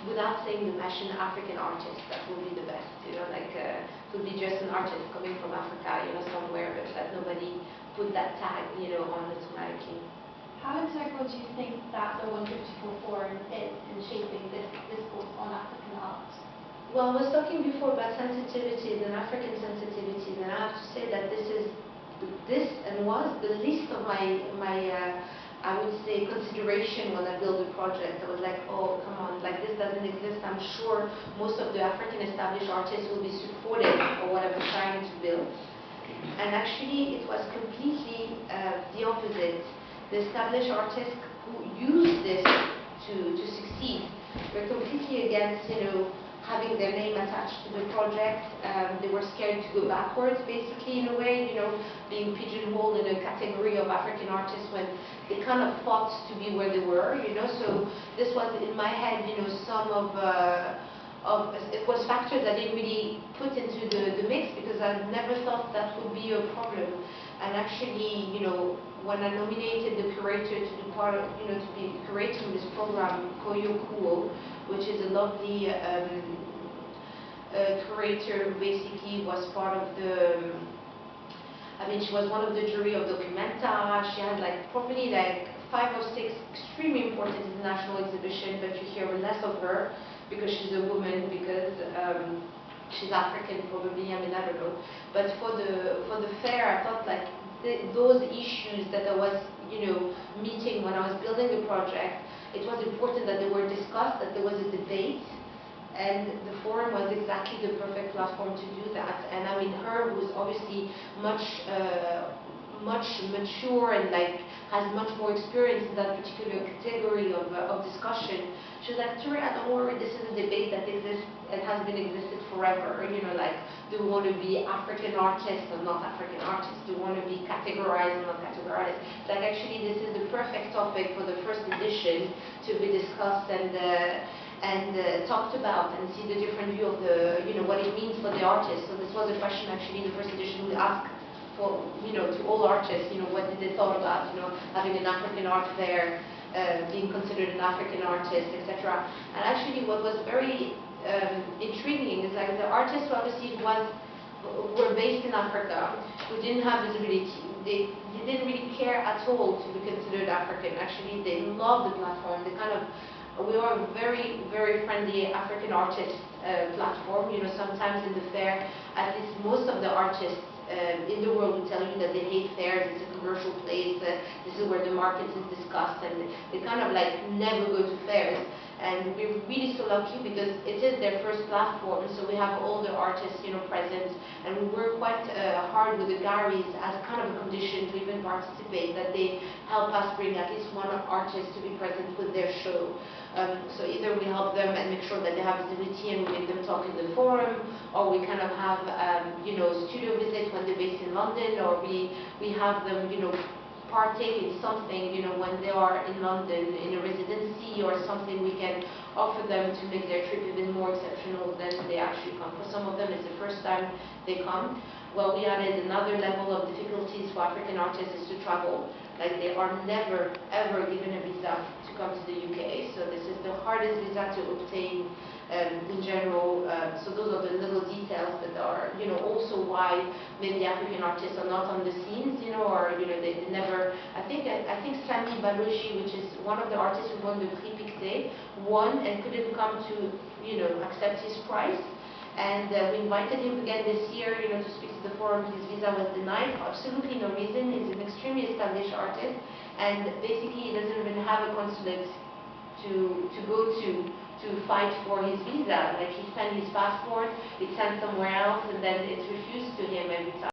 without saying the mention African artist, that would be the best, like it would be just an artist coming from Africa, somewhere, but that nobody put that tag, on automatically. How integral do you think that the 154 Forum is in shaping this discourse on African art? Well, I was talking before about sensitivities and African sensitivities, and I have to say that this was the least of my I would say consideration when I build a project. I was like, oh, come on, like this doesn't exist. I'm sure most of the African established artists will be supportive of what I'm trying to build. And actually, it was completely the opposite. The established artists who use this to succeed were completely against, having their name attached to the project. They were scared to go backwards, basically, in a way, being pigeonholed in a category of African artists when they kind of fought to be where they were, So this was, in my head, some of it was factors I didn't really put into the mix because I never thought that would be a problem. And actually, when I nominated the curator to be part of, to be curating this program, Courtauld, which is a lovely curator who basically was part of the, she was one of the jury of Documenta. She had probably 5 or 6 extremely important international exhibitions, but you hear less of her because she's a woman, because she's African probably, I don't know. But for the fair, I thought those issues that I was, meeting when I was building the project, it was important that they were discussed, that there was a debate, and the forum was exactly the perfect platform to do that. And her, who's obviously much mature and has much more experience in that particular category of discussion, she was like, Touria, don't worry, this is a debate that exists and has been existed forever. Do we want to be African artists or not African artists? Do we want to be categorized or not categorized? Actually, this is the perfect topic for the first edition to be discussed and talked about, and see the different view of what it means for the artist. So this was a question actually in the first edition we asked for, to all artists, what did they thought about, having an African art fair, being considered an African artist, etc. And actually what was very intriguing is the artists who obviously were based in Africa, who didn't have visibility. They didn't really care at all to be considered African. Actually, they loved the platform. We are a very, very friendly African artist platform. Sometimes in the fair, at least most of the artists in the world will tell you that they hate fairs. It's a commercial place. This is where the market is discussed, and they kind of never go to fairs. And we're really so lucky because it is their first platform, so we have all the artists, present, and we work quite hard with the galleries as kind of a condition to even participate, that they help us bring at least one artist to be present with their show. So either we help them and make sure that they have visibility and we make them talk in the forum, or we kind of have, studio visit when they're based in London, or we have them, partake in something, when they are in London in a residency or something, we can offer them to make their trip even more exceptional than they actually come. For some of them, it's the first time they come. Well, we added another level of difficulties for African artists is to travel. They are never, ever given a visa to come to the UK. So this is the hardest visa to obtain in general. So those are the little details that are, also why maybe African artists are not on the scenes, or they never. I think Sami Balochi, which is one of the artists who won the Prix Pictet, won and couldn't come to, accept his prize. And we invited him again this year, to speak to the forum. His visa was denied for absolutely no reason. He's an extremely established artist, and basically he doesn't even have a consulate to go to fight for his visa. He sent his passport, it's sent somewhere else, and then it's refused to him every time.